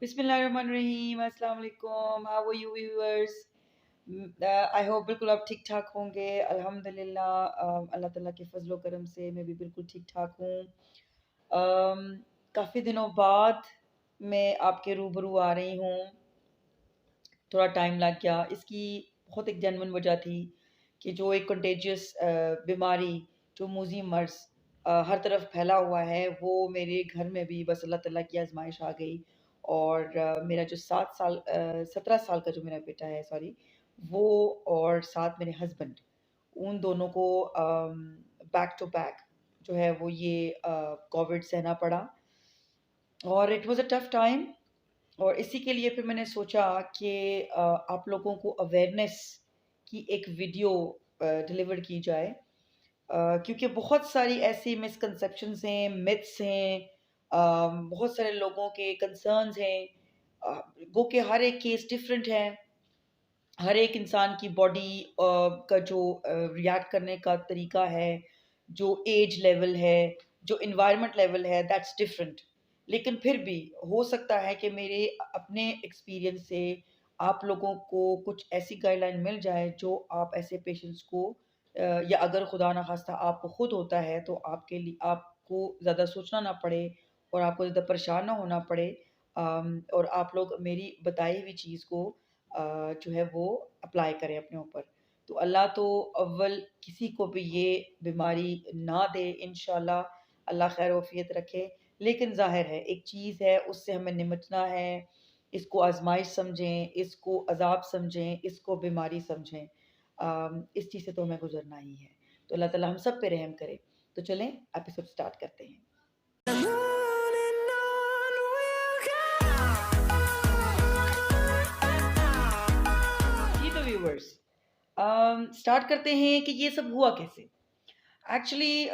बिस्मिल्लाहिर्रहमानिर्रहीम, अस्सलाम वालेकुम। How are you viewers? I hope बिल्कुल आप ठीक ठाक होंगे। अल्हम्दुलिल्लाह, अल्लाह ताला के फजलो करम से मैं भी बिल्कुल ठीक ठाक हूँ। काफ़ी दिनों बाद मैं आपके रूबरू आ रही हूँ। थोड़ा टाइम लग गया। इसकी बहुत एक जेन्युइन वजह थी कि जो एक कंटेजियस बीमारी, जो मूजी मर्ज़ हर तरफ फैला हुआ है, वो मेरे घर में भी बस अल्लाह ताला की आज़माइश आ गई। और मेरा जो 17 साल का जो मेरा बेटा है, सॉरी, वो और साथ मेरे हस्बैंड, उन दोनों को बैक टू बैक जो है वो ये कोविड सहना पड़ा। और it was a tough time. और इसी के लिए फिर मैंने सोचा कि आप लोगों को अवेयरनेस की एक वीडियो डिलीवर की जाए, क्योंकि बहुत सारी ऐसी मिसकंसेप्शंस हैं, मिथ्स हैं, बहुत सारे लोगों के कंसर्न्स हैं। गो के हर एक केस डिफरेंट है। हर एक इंसान की बॉडी का जो रिएक्ट करने का तरीका है, जो एज लेवल है, जो इन्वायरमेंट लेवल है, दैट्स डिफरेंट। लेकिन फिर भी हो सकता है कि मेरे अपने एक्सपीरियंस से आप लोगों को कुछ ऐसी गाइडलाइन मिल जाए जो आप ऐसे पेशेंट्स को या अगर खुदा ना खास्ता आपको खुद होता है तो आपके लिए आपको ज़्यादा सोचना ना पड़े और आपको ज़्यादा परेशान ना होना पड़े। और आप लोग मेरी बताई हुई चीज़ को जो है वो अप्लाई करें अपने ऊपर। तो अल्लाह तो अव्वल किसी को भी ये बीमारी ना दे इंशाल्लाह, अल्लाह खैर वफ़ियत रखे। लेकिन ज़ाहिर है एक चीज़ है, उससे हमें निपटना है। इसको आज़माइश समझें, इसको अज़ाब समझें, इसको बीमारी समझें। इस चीज़ से तो हमें गुज़रना ही है। तो अल्लाह ताला हम सब पे रहम करे। तो चलें एपिसोड स्टार्ट करते हैं। जी तो व्यूअर्स, स्टार्ट करते हैं कि ये सब हुआ कैसे। एक्चुअली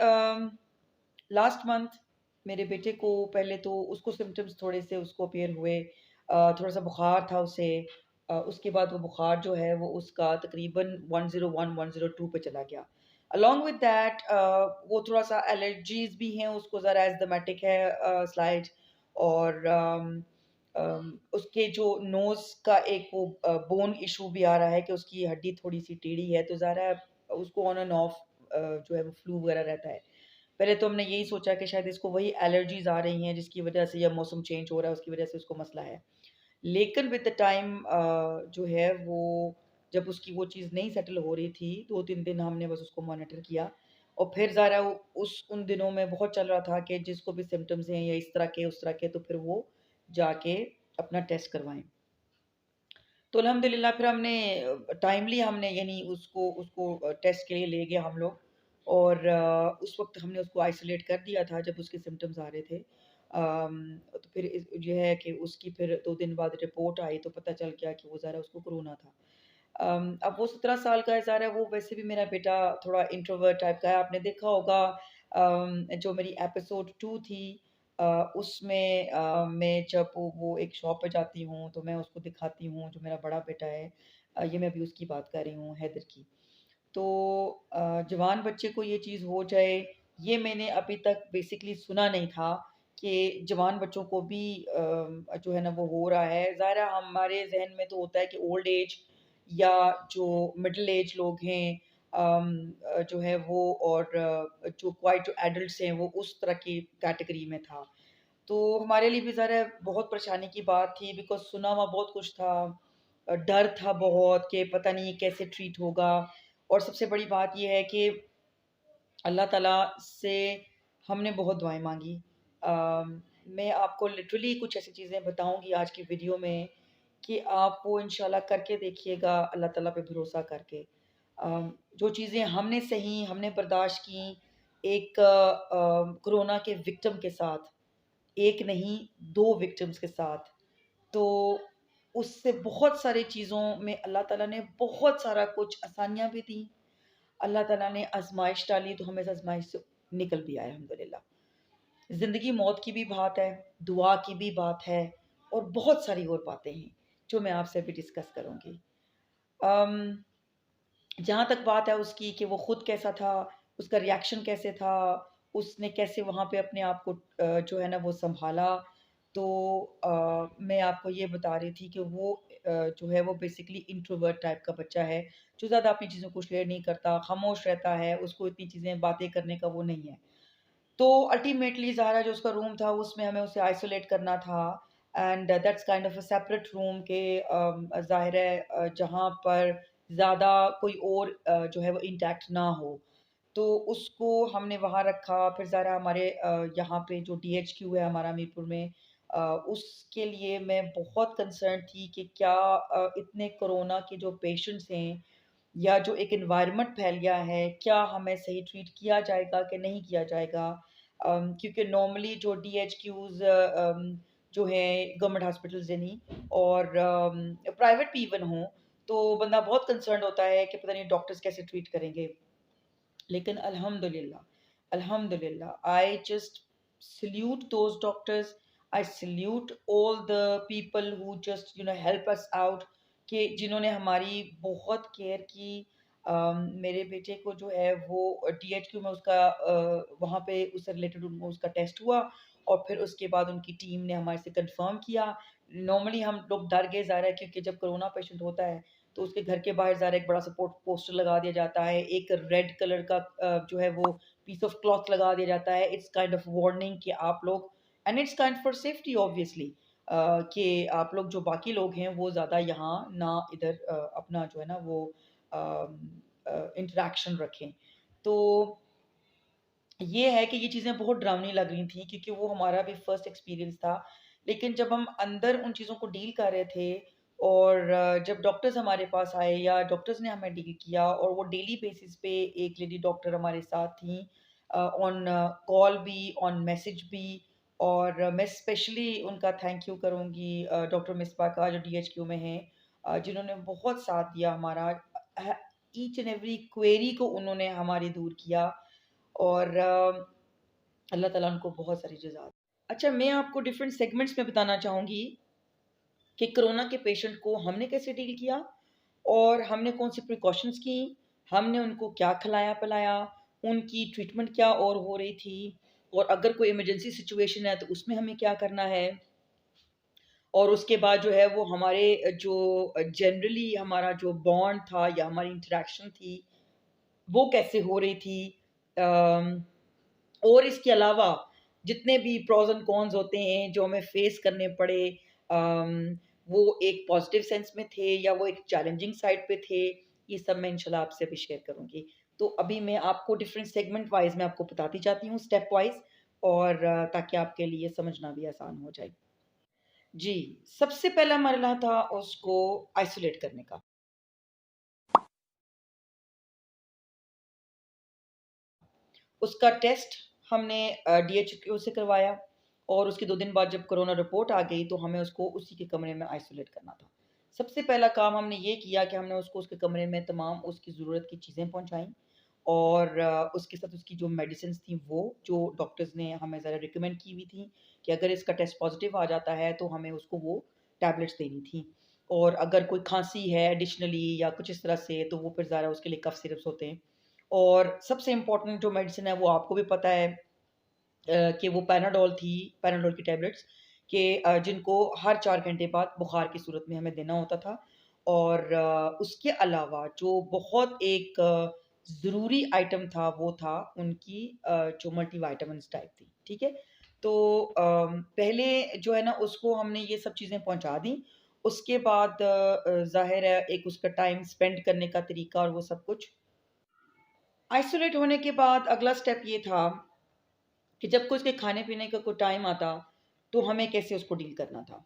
लास्ट मंथ मेरे बेटे को पहले तो उसको सिम्टम्स थोड़े से उसको अपीयर हुए। थोड़ा सा बुखार था उसे। उसके बाद वो बुखार जो है वो उसका तकरीबन 101 102 पे चला गया। अलॉन्ग विद दैट वो थोड़ा सा एलर्जीज भी हैं उसको, ज़रा एस्थमेटिक है स्लाइड। और उसके जो नोज़ का एक वो बोन इशू भी आ रहा है कि उसकी हड्डी थोड़ी सी टेढ़ी है, तो ज़रा उसको ऑन एंड ऑफ जो है वो फ्लू वगैरह रहता है। पहले तो हमने यही सोचा कि शायद इसको वही एलर्जीज़ आ रही हैं जिसकी वज़ह से, या मौसम चेंज हो रहा है उसकी वज़ह से उसको मसला है। लेकिन विद द टाइम जो है वो जब उसकी वो चीज़ नहीं सेटल हो रही थी, 2-3 दिन हमने बस उसको मॉनिटर किया। और फिर ज़रा उस उन दिनों में बहुत चल रहा था कि जिसको भी सिम्पटम्स हैं या इस तरह के, उस तरह के, तो फिर वो जाके अपना टेस्ट करवाएँ। तो अल्हम्दुलिल्लाह फिर हमने टाइमली हमने यानी उसको उसको टेस्ट के लिए ले गए हम लोग। और उस वक़्त हमने उसको आइसोलेट कर दिया था जब उसके सिम्पटम्स आ रहे थे। तो फिर ये है कि उसकी फिर 2 दिन बाद रिपोर्ट आई तो पता चल गया कि वो ज़रा उसको कोरोना था। अब वो 17 साल का है ज़रा, वो वैसे भी मेरा बेटा थोड़ा इंट्रोवर्ट टाइप का है। आपने देखा होगा जो मेरी एपिसोड 2 थी, उसमें मैं जब वो एक शॉप पे जाती हूँ तो मैं उसको दिखाती हूँ जो मेरा बड़ा बेटा है। ये मैं अभी उसकी बात कर रही हूँ, हैदर की। तो जवान बच्चे को ये चीज़ हो जाए, ये मैंने अभी तक बेसिकली सुना नहीं था कि जवान बच्चों को भी जो है ना वो हो रहा है। ज़ाहिर है हमारे ज़हन में तो होता है कि ओल्ड एज या जो मिडल एज लोग हैं, जो है वो, और जो क्वाइट जो एडल्ट्स हैं वो उस तरह की कैटेगरी में था। तो हमारे लिए भी ज़रा बहुत परेशानी की बात थी, बिकॉज़ सुना हुआ बहुत कुछ था। डर था बहुत कि पता नहीं ये कैसे ट्रीट होगा। और सबसे बड़ी बात ये है कि अल्लाह ताला से हमने बहुत दुआएँ माँगी। मैं आपको लिटरली कुछ ऐसी चीज़ें बताऊँगी आज की वीडियो में कि आप वो इंशाल्लाह करके देखिएगा अल्लाह ताला पे भरोसा करके। जो चीज़ें हमने सही, हमने बर्दाश्त की एक कोरोना के विक्टिम के साथ, एक नहीं 2 विक्टिम्स के साथ, तो उससे बहुत सारी चीज़ों में अल्लाह ताला ने बहुत सारा कुछ आसानियाँ भी दी। अल्लाह ताला ने आज़माइश डाली तो हम इस आज़माइश से निकल भी आए अल्हम्दुलिल्लाह। ज़िंदगी मौत की भी बात है, दुआ की भी बात है, और बहुत सारी और बातें हैं जो मैं आपसे अभी डिस्कस करूँगी। अम जहाँ तक बात है उसकी कि वो खुद कैसा था, उसका रिएक्शन कैसे था, उसने कैसे वहाँ पे अपने आप को जो है ना वो सँभाला। तो मैं आपको ये बता रही थी कि वो जो है वो बेसिकली इंट्रोवर्ट टाइप का बच्चा है, जो ज़्यादा अपनी चीज़ों को शेयर नहीं करता, खामोश रहता है, उसको इतनी चीज़ें बातें करने का वो नहीं है। तो अल्टीमेटली ज़ाहिर है जो उसका रूम था उसमें हमें उसे आइसोलेट करना था and that's kind of a separate room के ज़ाहिर है जहाँ पर ज़्यादा कोई और जो है वो इंटैक्ट ना हो। तो उसको हमने वहाँ रखा, फिर ज़रा हमारे यहाँ पे जो डीएचक्यू है हमारा मीरपुर में उसके लिए मैं बहुत कंसर्न थी कि क्या इतने कोरोना के जो पेशेंट्स हैं या जो एक एनवायरनमेंट फैल गया है, क्या हमें सही ट्रीट किया जाएगा कि नहीं किया जाएगा? क्योंकि नॉर्मली जो डीएचक्यूज़ जो हैं गवर्नमेंट हॉस्पिटल्स यानी और प्राइवेट भी इवन हों, तो बंदा बहुत कंसर्न्ड होता है कि पता नहीं डॉक्टर्स कैसे ट्रीट करेंगे। लेकिन अल्हम्दुलिल्लाह I just salute those doctors, I salute all the people who just help us out कि जिन्होंने हमारी बहुत केयर की। मेरे बेटे को जो है वो डीएचक्यू में उसका वहाँ पे उससे रिलेटेड उनको उसका टेस्ट हुआ और फिर उसके बाद उनकी टीम ने हमारे से कंफर्म किया। नॉर्मली हम लोग डर गए ज़ाहिर है क्योंकि जब कोरोना पेशेंट होता है तो उसके घर के बाहर ज़रा एक बड़ा-सा पोस्टर लगा दिया जाता है। एक रेड कलर का जो है वो पीस ऑफ क्लॉथ लगा दिया जाता है। इट्स काइंड ऑफ वार्निंग कि आप लोग and it's kind for safety obviously कि आप लोग जो बाकी लोग हैं वो ज़्यादा यहाँ ना इधर अपना जो है ना वो इंटरैक्शन रखें। तो ये है कि ये चीज़ें बहुत डरावनी लग रही थी क्योंकि वो हमारा भी फर्स्ट एक्सपीरियंस था। लेकिन जब हम अंदर उन चीज़ों को डील कर रहे थे और जब डॉक्टर्स हमारे पास आए या डॉक्टर्स ने हमें डील किया और वो डेली बेसिस पे एक लेडी डॉक्टर हमारे साथ थीं ऑन कॉल भी, ऑन मैसेज भी और मैं स्पेशली उनका थैंक यू करूँगी डॉक्टर मिस्बा का जो डीएचक्यू में हैं जिन्होंने बहुत साथ दिया हमारा। ईच एंड एवरी क्वेरी को उन्होंने हमारी दूर किया और अल्लाह ताला उनको बहुत सारी जज़ा दे। अच्छा मैं आपको डिफरेंट सेगमेंट्स में बताना चाहूँगी कि कोरोना के पेशेंट को हमने कैसे डील किया और हमने कौन-सी प्रिकॉशंस की, हमने उनको क्या खिलाया-पिलाया, उनकी ट्रीटमेंट क्या और हो रही थी और अगर कोई इमरजेंसी सिचुएशन है तो उसमें हमें क्या करना है और उसके बाद जो है वो हमारे जो जनरली हमारा जो बॉन्ड था या हमारी इंटरैक्शन थी, वो कैसे हो रही थी। अम और इसके अलावा जितने भी प्रोस एंड कॉन्स होते हैं जो हमें फेस करने पड़े वो एक पॉजिटिव सेंस में थे या वो एक चैलेंजिंग साइड पे थे, ये सब मैं इंशाल्लाह आपसे अभी शेयर करूँगी। तो अभी मैं आपको डिफरेंट सेगमेंट वाइज़ मैं आपको बताती जाती हूँ स्टेप वाइज़ और ताकि आपके लिए समझना भी आसान हो जाए। जी, सबसे पहला मरहला था उसको आइसोलेट करने का। उसका टेस्ट हमने डीएचक्यू से करवाया और उसके 2 दिन बाद जब कोरोना रिपोर्ट आ गई तो हमें उसको उसी के कमरे में आइसोलेट करना था। सबसे पहला काम हमने ये किया कि हमने उसको उसके कमरे में तमाम उसकी ज़रूरत की चीज़ें पहुँचाई और उसके साथ उसकी जो मेडिसिन्स थी वो जो डॉक्टर्स ने हमें ज़रा रिकमेंड की हुई थी कि अगर इसका टेस्ट पॉज़िटिव आ जाता है तो हमें उसको वो टैबलेट्स देनी थी। और अगर कोई खाँसी है एडिशनली या कुछ इस तरह से तो वो फिर ज़रा उसके लिए कफ सिरप्स होते हैं। और सबसे इम्पोर्टेंट जो मेडिसिन है वो आपको भी पता है कि वो पैनाडोल थी, पैनाडोल की टैबलेट्स कि जिनको हर 4 घंटे बाद बुखार की सूरत में हमें देना होता था। और उसके अलावा जो बहुत एक ज़रूरी आइटम था वो था उनकी जो मल्टीविटामिन्स टाइप थी, ठीक है? तो पहले जो है ना उसको हमने ये सब चीज़ें पहुँचा दी। उसके बाद ज़ाहिर है एक उसका टाइम स्पेंड करने का तरीका और वो सब कुछ। आइसोलेट होने के बाद अगला स्टेप ये था कि जब कोई उसके खाने-पीने का कोई टाइम आता, तो हमें कैसे उसको डील करना था।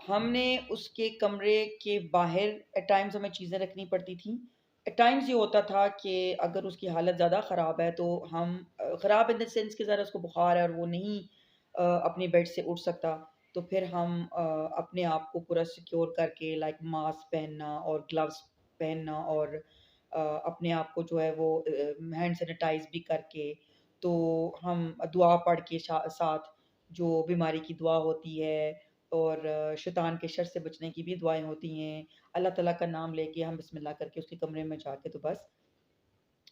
हमने उसके कमरे के बाहर एट टाइम्स हमें चीज़ें रखनी पड़ती थीं। एट टाइम्स ये होता था कि अगर उसकी हालत ज़्यादा ख़राब है, तो हम ख़राब इन द सेंस कि ज़रा उसको बुखार है और वो नहीं अपने बेड से उठ सकता, तो फिर हम अपने आप को पूरा सिक्योर करके लाइक मास्क पहनना और ग्लव्स पहनना और अपने आप को जो है वो हैंड सैनिटाइज़ भी करके, तो हम दुआ पढ़ के साथ जो बीमारी की दुआ होती है और शैतान के शर से बचने की भी दुआएँ होती हैं। अल्लाह ताला का नाम लेके हम बिस्मिल्लाह करके उसके कमरे में जाके तो बस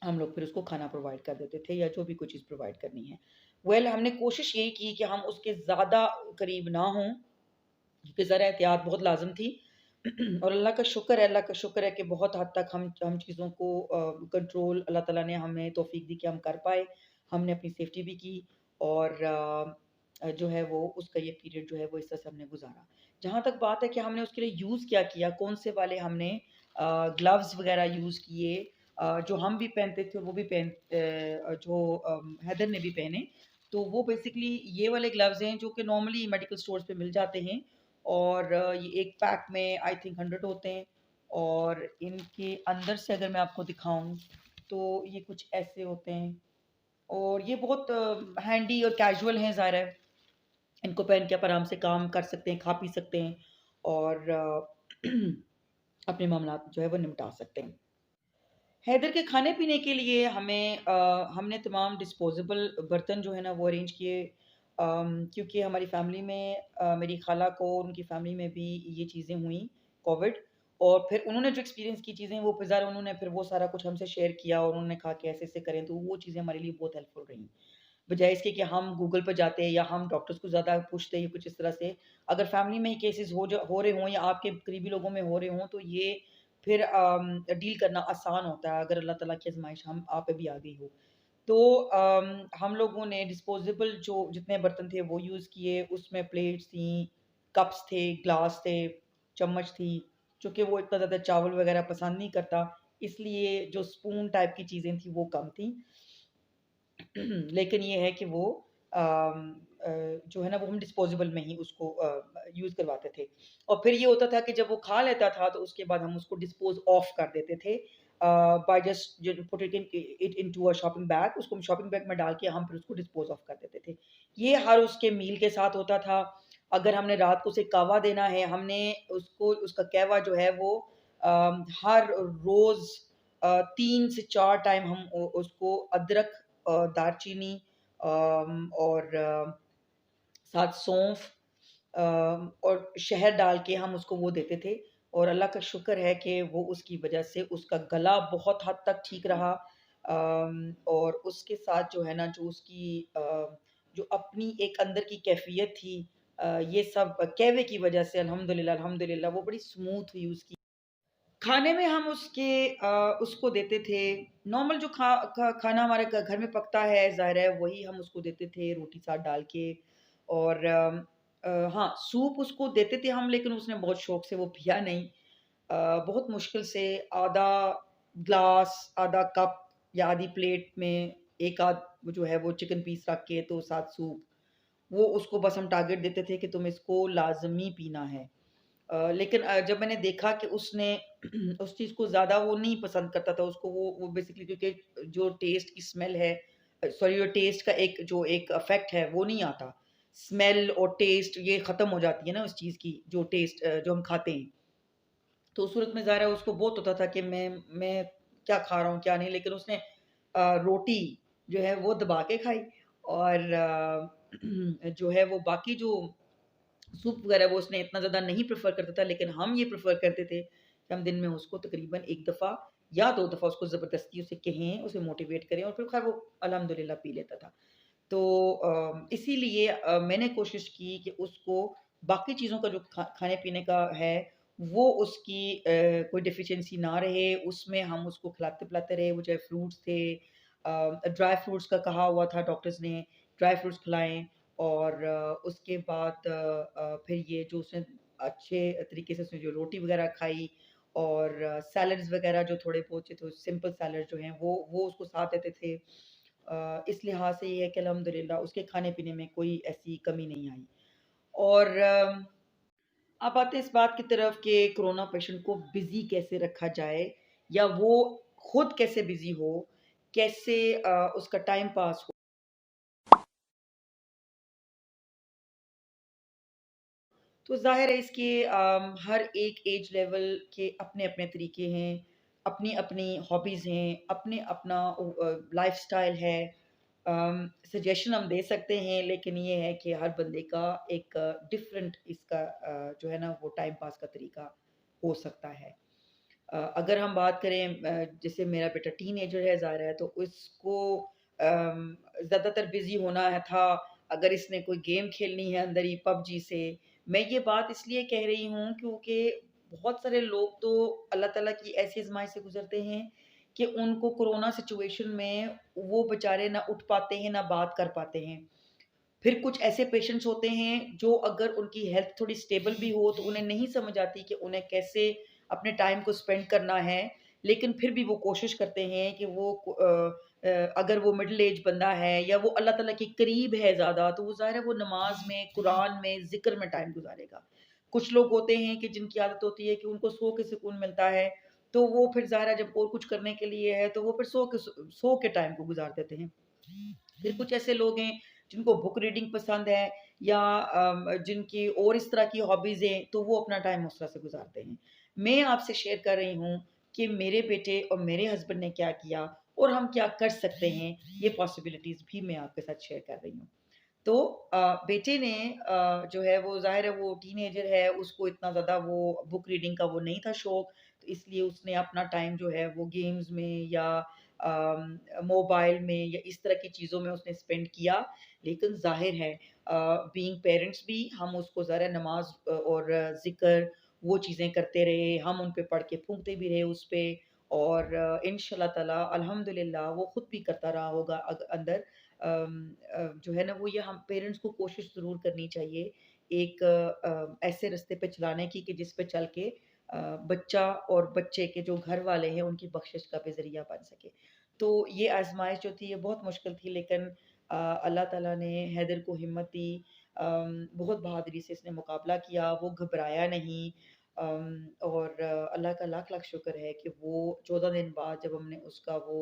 हम लोग फिर उसको खाना प्रोवाइड कर देते थे या जो भी कोई चीज़ प्रोवाइड करनी है। हमने कोशिश यही की कि हम उसके ज़्यादा करीब ना हों, क्योंकि ज़रा एहतियात बहुत लाज़िम थी। और अल्लाह का शुक्र है कि बहुत हद तक हम चीज़ों को कंट्रोल अल्लाह ताला ने हमें तौफ़ीक दी कि हम कर पाए। हमने अपनी सेफ्टी भी की और जो है वो उसका ये पीरियड जो है वो इस तरह से हमने गुज़ारा। जहाँ तक बात है कि हमने उसके लिए यूज़ क्या किया, कौन से वाले हमने ग्लव्स वग़ैरह यूज़ किए, जो हम भी पहनते थे वो भी जो हैदर ने भी पहने। तो वो बेसिकली ये वाले ग्लव्स हैं जो कि नॉर्मली मेडिकल स्टोर्स पे मिल जाते हैं और ये एक पैक में आई थिंक 100 होते हैं और इनके अंदर से अगर मैं आपको दिखाऊँ तो ये कुछ ऐसे होते हैं और ये बहुत हैंडी और कैजुअल हैं, ज़ाहिर है। इनको पहन के आप आराम से काम कर सकते हैं, खा पी सकते हैं और अपने मामलात जो है वो निपटा सकते हैं। हैदर के खाने-पीने के लिए हमने तमाम डिस्पोज़ेबल बर्तन जो है ना वो अरेंज किए, क्योंकि हमारी फ़ैमिली में मेरी ख़ाला को उनकी फ़ैमिली में भी ये चीज़ें हुई कोविड और फिर उन्होंने जो एक्सपीरियंस की चीज़ें वो फिर ज़ाहिर उन्होंने फिर वो सारा कुछ हमसे शेयर किया और उन्होंने कहा कि ऐसे-ऐसे करें, तो वो चीज़ें हमारे लिए बहुत हेल्पफुल रहीं। बजाए इसके कि हम गूगल पे जाते या हम डॉक्टर्स को ज़्यादा पूछते या कुछ इस तरह से, अगर फैमिली में ही केसेस हो रहे हों या आपके करीबी लोगों में हो रहे हों तो ये फिर डील करना आसान होता है अगर अल्लाह ताला की आज़माइश हम आप पे भी आ गई हो। तो हम लोगों ने डिस्पोजेबल जो जितने बर्तन थे वो यूज़ किए, उसमें प्लेट्स थी, कप्स थे, ग्लास थे, चम्मच थी, चूँकि वो इतना ज़्यादा चावल वगैरह पसंद नहीं करता, इसलिए जो स्पून टाइप की चीज़ें थी वो कम थी। लेकिन ये है कि वो जो है ना वो हम डिस्पोजेबल में ही उसको यूज़ करवाते थे और फिर ये होता था कि जब वो खा लेता था तो उसके बाद हम उसको डिस्पोज ऑफ कर देते थे by just put it into a shopping bag, उसको हम शॉपिंग बैग में डाल के हम फिर उसको डिस्पोज ऑफ कर देते थे। ये हर उसके मील के साथ होता था। अगर हमने रात को उसे कहवा देना है, हमने उसको उसका कहवा जो है वो हर रोज़ 3 से 4 टाइम हम उसको अदरक, दालचीनी और साथ सौंफ और शहद डाल के हम उसको वो देते थे और अल्लाह का शुक्र है कि वो उसकी वजह से उसका गला बहुत हद तक ठीक रहा। और उसके साथ जो है ना जो उसकी जो अपनी एक अंदर की कैफ़ियत थी, ये सब कहवे की वजह से अल्हम्दुलिल्लाह वो बड़ी स्मूथ हुई उसकी। खाने में हम उसको देते थे नॉर्मल जो खाना हमारे घर में पकता है, ज़ाहिर है वही हम उसको देते थे रोटी साथ डाल के और हाँ, सूप उसको देते थे हम, लेकिन उसने बहुत शौक से वो पिया नहीं। बहुत मुश्किल से आधा ग्लास, आधा कप या आधी प्लेट में एक आध वो जो है वो चिकन पीस रख के तो साथ सूप, वो उसको बस हम टारगेट देते थे कि तुम इसको लाज़मी पीना है। लेकिन जब मैंने देखा कि उसने उस चीज़ को ज़्यादा वो नहीं पसंद करता था, उसको वो बेसिकली क्योंकि जो टेस्ट की स्मेल है, सॉरी, जो टेस्ट का एक इफ़ेक्ट है, वो नहीं आता। स्मेल और टेस्ट ये ख़त्म हो जाती है ना उस चीज़ की, जो टेस्ट जो हम खाते हैं। तो उस सूरत में ज़ाहिर है उसको बहुत होता था कि मैं क्या खा रहा हूँ, क्या नहीं, लेकिन उसने रोटी जो है वो दबा के खाई और जो है वो बाकी जो सूप वगैरह वो उसने इतना ज़्यादा नहीं प्रेफ़र करता था, लेकिन हम ये प्रेफ़र करते थे कि हम दिन में उसको तकरीबन 1 दफ़ा या 2 दफ़ा उसको ज़बरदस्ती उसे कहें, उसे मोटिवेट करें और फिर ख़ैर वो अल्हम्दुलिल्लाह पी लेता था। तो इसीलिए मैंने कोशिश की कि उसको बाकी चीज़ों का जो खाने-पीने का है, वो उसकी कोई डेफ़िशिएंसी ना रहे, उसमें हम उसको खिलाते-पिलाते रहे, वो चाहे फ्रूट्स थे, ड्राई फ्रूट्स का कहा हुआ था डॉक्टर्स ने, ड्राई फ्रूट्स खिलाएँ और उसके बाद फिर ये जो उसने अच्छे तरीके से उसने जो रोटी वग़ैरह खाई और सैलड्स वग़ैरह जो थोड़े बहुत तो सिंपल सैलड जो हैं वो उसको साथ देते थे। इस लिहाज से ये है कि अल्हम्दुलिल्लाह उसके खाने-पीने में कोई ऐसी कमी नहीं आई। और अब आते हैं इस बात की तरफ कि कोरोना पेशेंट को बिज़ी कैसे रखा जाए या वो खुद कैसे बिज़ी हो, कैसे उसका टाइम पास हो। तो ज़ाहिर है इसके हर एक एज लेवल के अपने-अपने तरीके हैं, अपनी-अपनी हॉबीज़ हैं, अपना लाइफ़स्टाइल है। सजेशन हम दे सकते हैं, लेकिन ये है कि हर बंदे का एक डिफ़रेंट इसका जो है ना वो टाइम पास का तरीका हो सकता है। अगर हम बात करें जैसे मेरा बेटा टीनेजर है ज़ाहिर है तो उसको ज़्यादातर बिज़ी होना है था अगर इसने कोई गेम खेलनी है अंदर ही पबजी से। मैं ये बात इसलिए कह रही हूँ क्योंकि बहुत सारे लोग तो अल्लाह ताला की ऐसी आज़माइश से गुज़रते हैं कि उनको कोरोना सिचुएशन में वो बेचारे ना उठ पाते हैं, ना बात कर पाते हैं। फिर कुछ ऐसे पेशेंट्स होते हैं जो अगर उनकी हेल्थ थोड़ी स्टेबल भी हो तो उन्हें नहीं समझ आती कि उन्हें कैसे अपने टाइम को स्पेंड करना है। लेकिन फिर भी वो कोशिश करते हैं कि अगर वो मिडल एज बंदा है या वो अल्लाह ताला के करीब है ज़्यादा तो वो ज़ाहिर है वो नमाज में, कुरान में, ज़िक्र में टाइम गुज़ारेगा। कुछ लोग होते हैं कि जिनकी आदत होती है कि उनको सो के सुकून मिलता है, तो वो फिर ज़ाहिर है जब और कुछ करने के लिए है तो वो फिर सो के टाइम को गुज़ार देते हैं। फिर कुछ ऐसे लोग हैं जिनको बुक रीडिंग पसंद है या जिनकी और इस तरह की हॉबीज़ हैं, तो वो अपना टाइम उस तरह से गुज़ारते हैं। मैं आपसे शेयर कर रही हूँ कि मेरे बेटे और मेरे हस्बैंड ने क्या किया और हम क्या कर सकते हैं, ये पॉसिबिलिटीज़ भी मैं आपके साथ शेयर कर रही हूँ। तो बेटे ने जो है वो ज़ाहिर है वो टीनेजर है, उसको इतना ज़्यादा वो बुक रीडिंग का वो नहीं था शौक, तो इसलिए उसने अपना टाइम जो है वो गेम्स में या मोबाइल में या इस तरह की चीज़ों में उसने स्पेंड किया। लेकिन ज़ाहिर है बीइंग पेरेंट्स भी हम उसको ज़रा नमाज़ और ज़िक्र वो चीज़ें करते रहे, हम उन पे पढ़ के फूँकते भी रहे उस पे और इंशाअल्लाह ताला अल्हम्दुलिल्लाह वो खुद भी करता रहा होगा अंदर जो है ना वो ये हम पेरेंट्स को कोशिश ज़रूर करनी चाहिए एक ऐसे रास्ते पे चलाने की कि जिस पे चल के बच्चा और बच्चे के जो घर वाले हैं उनकी बख्शिश का भी ज़रिया बन सके। तो ये आज़माइश जो थी ये बहुत मुश्किल थी लेकिन अल्लाह ताला ने हैदर को हिम्मत दी बहुत बहादुरी से इसने मुकाबला किया, वो घबराया नहीं और अल्लाह का लाख-लाख शुक्र है कि वो 14 दिन बाद जब हमने उसका वो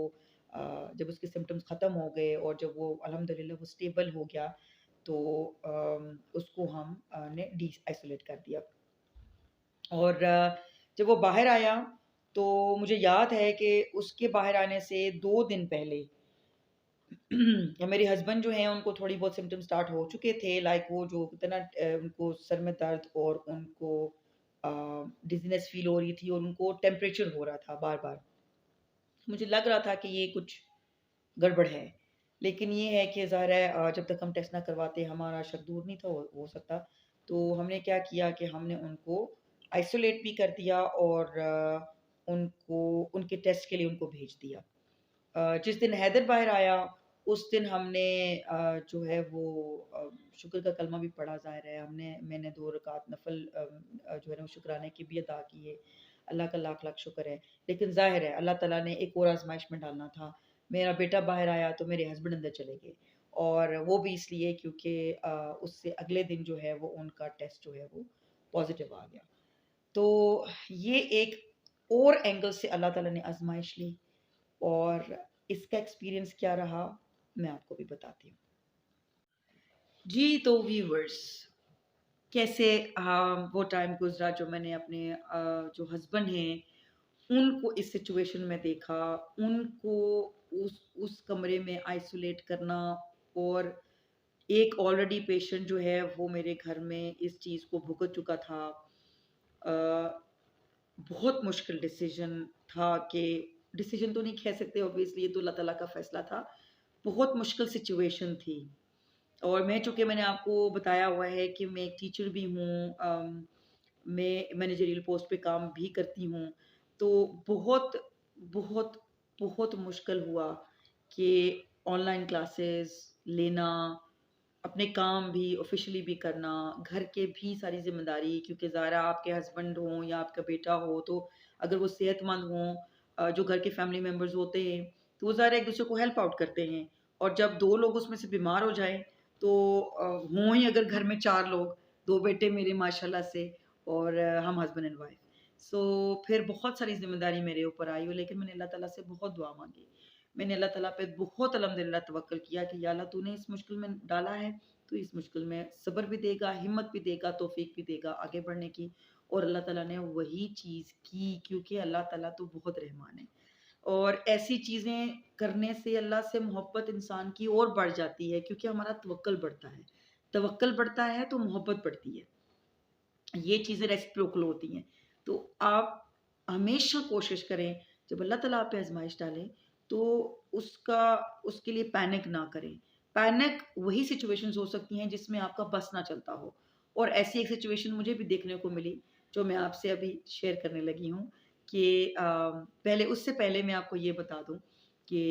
जब उसके सिम्पटम्स ख़त्म हो गए और जब वो अल्हम्दुलिल्लाह वो स्टेबल हो गया, तो उसको हम ने डी आइसोलेट कर दिया। और जब वो बाहर आया, तो मुझे याद है कि उसके बाहर आने से 2 दिन पहले मेरे हस्बैंड जो हैं उनको थोड़ी बहुत सिम्पटम्स स्टार्ट हो चुके थे लाइक वो जो कहते हैं ना उनको सर में दर्द और उनको डिज़ीनेस फ़ील हो रही थी और उनको टेम्परेचर हो रहा था बार-बार। मुझे लग रहा था कि ये कुछ गड़बड़ है। लेकिन ये है कि ज़ाहिर है जब तक हम टेस्ट ना करवाते हमारा शक दूर नहीं था हो सकता। तो हमने क्या किया कि हमने उनको आइसोलेट भी कर दिया और उनको उनके टेस्ट के लिए उनको भेज दिया। जिस दिन हैदर बाहर आया, उस दिन हमने जो है वो शुक्र का कलमा भी पढ़ा ज़ाहिर है मैंने 2 रकात नफ़ल जो है ना वो शुक्राने की भी अदा किए। अल्लाह का लाख-लाख शुक्र है। लेकिन ज़ाहिर है अल्लाह ताला ने एक और आज़माइश में डालना था। मेरा बेटा बाहर आया तो मेरे हस्बैंड अंदर चले गए और वो भी इसलिए क्योंकि उससे अगले दिन जो है वो उनका टेस्ट जो है वो पॉज़िटिव आ गया। तो ये एक और एंगल से अल्लाह ताला ने आज़माइश ली और इसका एक्सपीरियंस क्या रहा, मैं आपको भी बताती हूँ। जी, तो व्यूअर्स कैसे वो टाइम गुज़रा जो मैंने अपने जो हस्बैंड हैं, उनको इस सिचुएशन में देखा, उनको उस कमरे में आइसोलेट करना और एक ऑलरेडी पेशेंट जो है वो मेरे घर में इस चीज़ को भुगत चुका था। अ, बहुत मुश्किल डिसीज़न था कि डिसीज़न तो नहीं कह सकते ऑब्वियसली ये तो अल्लाह ताला का फ़ैसला था। बहुत मुश्किल सिचुएशन थी और मैं चूँकि मैंने आपको बताया हुआ है कि मैं एक टीचर भी हूँ मैं मैनेजरियल पोस्ट पे काम भी करती हूँ। तो बहुत, बहुत, बहुत मुश्किल हुआ कि ऑनलाइन क्लासेस लेना, अपने काम भी ऑफ़िशियली भी करना, घर के भी सारी ज़िम्मेदारी क्योंकि ज़ाहिर है आपके हस्बैंड हों या आपका बेटा हो तो अगर वो सेहतमंद हों जो घर के फैमिली मेंबर्स होते हैं, तो वो ज़ाहिर है एक-दूसरे को हेल्प आउट करते हैं और जब 2 लोग उसमें से बीमार हो जाएँ तो हों ही अगर घर में 4 लोग, 2 बेटे मेरे माशाल्लाह से और हम हस्बैंड एंड वाइफ। सो फिर बहुत सारी ज़िम्मेदारी मेरे ऊपर आई लेकिन मैंने अल्लाह ताला से बहुत दुआ माँगी। मैंने अल्लाह ताला पे बहुत अल्हम्दुलिल्लाह तवक्कुल किया कि या अल्लाह तूने इस मुश्किल में डाला है तो इस मुश्किल में सब्र भी देगा, हिम्मत भी देगा, तौफ़ीक भी देगा आगे बढ़ने की और अल्लाह ताला ने वही चीज़ की क्योंकि अल्लाह ताला तो बहुत रहमान है। और ऐसी चीज़ें करने से अल्लाह से मोहब्बत इंसान की और बढ़ जाती है क्योंकि हमारा तवक्कुल बढ़ता है। तवक्कुल बढ़ता है तो मोहब्बत बढ़ती है। ये चीज़ें रेसिप्रोकल होती हैं। तो आप हमेशा कोशिश करें जब अल्लाह ताला आप पे आज़माइश डालें तो उसका उसके लिए पैनिक ना करें। पैनिक वही सिचुएशंस हो सकती हैं जिसमें आपका बस ना चलता हो और ऐसी एक सिचुएशन मुझे भी देखने को मिली जो मैं आपसे अभी शेयर करने लगी हूँ कि पहले उससे पहले मैं आपको ये बता दूँ कि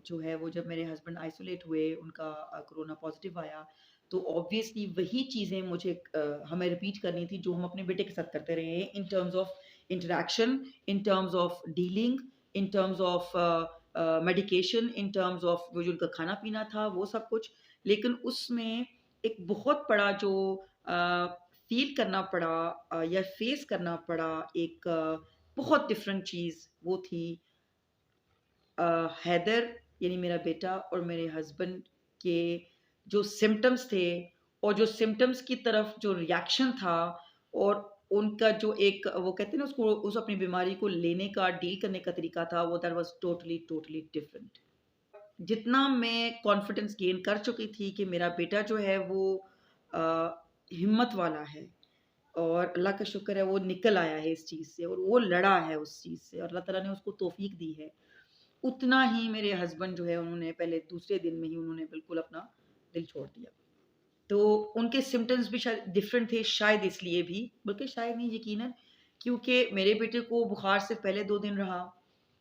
जो है वो जब मेरे हस्बैंड आइसोलेट हुए उनका कोरोना पॉज़िटिव आया तो ऑब्वियसली वही चीज़ें मुझे हमें रिपीट करनी थी जो हम अपने बेटे के साथ करते रहे हैं in terms of interaction, in terms of dealing, in terms of medication, in terms of वो जो उनका खाना पीना था वो सब कुछ। लेकिन उसमें एक बहुत बड़ा जो फील करना पड़ा या फेस करना पड़ा एक बहुत डिफरेंट चीज़ वो थी हैदर यानी मेरा बेटा और मेरे हस्बैंड के जो सिम्टम्स थे और जो सिम्टम्स की तरफ जो रिएक्शन था और उनका जो एक वो कहते हैं ना उसको उस अपनी बीमारी को लेने का डील करने का तरीका था वो that was totally totally different. जितना मैं कॉन्फिडेंस गेन कर चुकी थी कि मेरा बेटा जो है वो अ, हिम्मत वाला है और अल्लाह का शुक्र है वो निकल आया है इस चीज़ से और वो लड़ा है उस चीज़ से और अल्लाह ताला ने उसको तौफीक दी है। उतना ही मेरे हस्बैंड जो है उन्होंने पहले दूसरे दिन में ही उन्होंने बिल्कुल अपना दिल छोड़ दिया। तो उनके सिम्पटम्स भी शायद डिफरेंट थे शायद इसलिए भी, बल्कि शायद नहीं यकीनन क्योंकि मेरे बेटे को बुखार से पहले 2 दिन रहा,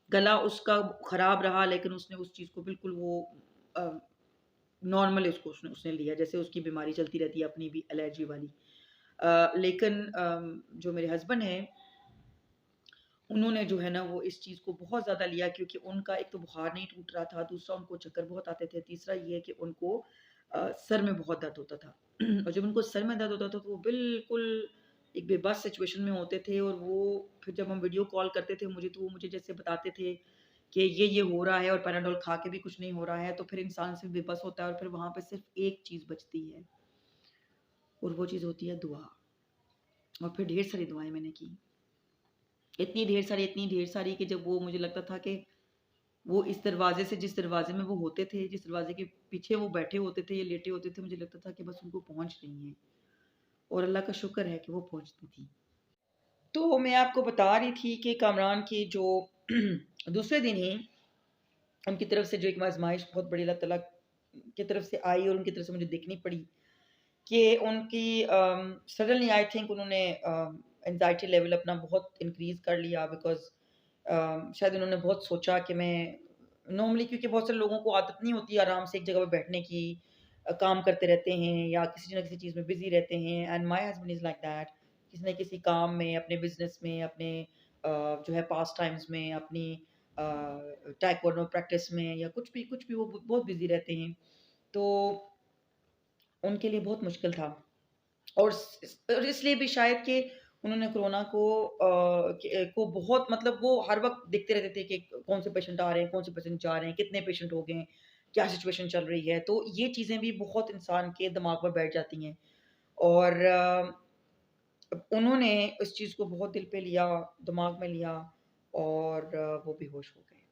गला उसका खराब रहा लेकिन उसने उस चीज़ को बिल्कुल वो अ, नॉर्मल उसको उसने उसने लिया जैसे उसकी बीमारी चलती रहती है अपनी भी एलर्जी वाली। लेकिन जो मेरे हस्बैंड हैं उन्होंने जो है ना वो इस चीज़ को बहुत ज़्यादा लिया क्योंकि उनका एक तो बुखार नहीं टूट रहा था, दूसरा उनको चक्कर बहुत आते थे, तीसरा ये है कि उनको सर में बहुत दर्द होता था और जब उनको सर में दर्द होता था तो वो बिल्कुल एक बेबस सिचुएशन में होते थे और वो फिर जब हम वीडियो कॉल करते थे मुझे तो वो मुझे जैसे बताते थे कि ये हो रहा है और पैराडोल खा के भी कुछ नहीं हो रहा है तो फिर इंसान सिर्फ बेबस होता है और फिर वहाँ पे सिर्फ एक चीज़ बचती है और वो चीज़ होती है दुआ और फिर ढेर सारी दुआएं मैंने की इतनी ढेर सारी कि जब वो मुझे लगता था कि वो इस दरवाज़े से जिस दरवाज़े में वो होते थे, जिस दरवाज़े के पीछे वो बैठे होते थे या लेटे होते थे, मुझे लगता था कि बस उनको पहुँच रही हैं और अल्लाह का शुक्र है कि वो पहुँचती थी। तो मैं आपको बता रही थी कि कामरान की जो दूसरे दिन ही उनकी तरफ से जो एक आज़माइश बहुत बड़ी अल्लाह ताला की तरफ से आई और उनकी तरफ से मुझे देखनी पड़ी कि उनकी सडनली आई थिंक उन्होंने एंग्ज़ायटी लेवल अपना बहुत इंक्रीज़ कर लिया बिकॉज़ शायद उन्होंने बहुत सोचा कि मैं नॉर्मली क्योंकि बहुत सारे लोगों को आदत नहीं होती आराम से एक जगह पे बैठने की काम करते रहते हैं या किसी न किसी चीज़ में बिज़ी रहते हैं and my husband is like that किसी न किसी काम में, अपने बिज़नेस में, अपने जो है पास टाइम्स में, अपनी ताइक्वांडो प्रैक्टिस में या कुछ भी वो बहुत बिज़ी रहते हैं। तो उनके लिए बहुत मुश्किल था। और इसलिए भी शायद कि उन्होंने कोरोना को बहुत मतलब वो हर वक़्त देखते रहते थे कि कौन से पेशेंट आ रहे हैं, कौन से पेशेंट जा रहे हैं, कितने पेशेंट हो गए हैं, क्या सिचुएशन चल रही है। तो ये चीज़ें भी बहुत इंसान के दिमाग पर बैठ जाती हैं और उन्होंने इस चीज़ को बहुत दिल पे लिया, दिमाग में लिया और वो बेहोश हो गए।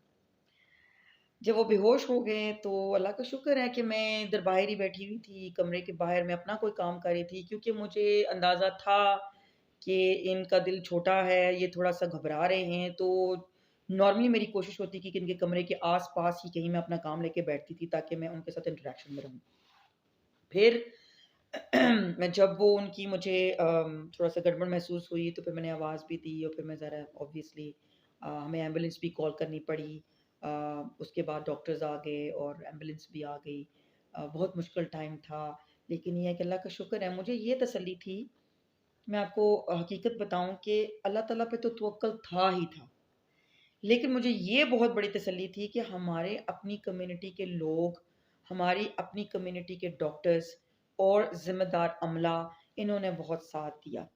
जब वो बेहोश हो गए तो अल्लाह का शुक्र है कि मैं इधर बाहर ही बैठी हुई थी, कमरे के बाहर मैं अपना कोई काम कर रही थी क्योंकि मुझे अंदाज़ा था कि इनका दिल छोटा है, ये थोड़ा-सा घबरा रहे हैं, तो नॉर्मली मेरी कोशिश होती कि इनके कमरे के आस-पास ही कहीं मैं अपना काम लेके बैठती थी ताकि मैं उनके साथ इंटरैक्शन में रहूँ। फिर मैं जब वो उनकी मुझे थोड़ा-सा गड़बड़ महसूस हुई तो फिर मैंने आवाज़ भी दी और फिर मैं ज़रा ऑब्वियसली हमें एम्बुलेंस भी कॉल करनी पड़ी। अ, उसके बाद डॉक्टर्स आ गए और एम्बुलेंस भी आ गई। बहुत मुश्किल टाइम था, लेकिन ये है कि अल्लाह का शुक्र है मुझे ये तसल्ली थी, मैं आपको हकीकत बताऊँ कि अल्लाह ताला पे तो तवक्कल था ही था। लेकिन मुझे ये बहुत बड़ी तसल्ली थी कि हमारे अपनी कम्युनिटी के लोग, हमारी अपनी कम्युनिटी के डॉक्टर्स और ज़िम्मेदार अमला इन्होंने बहुत साथ दिया।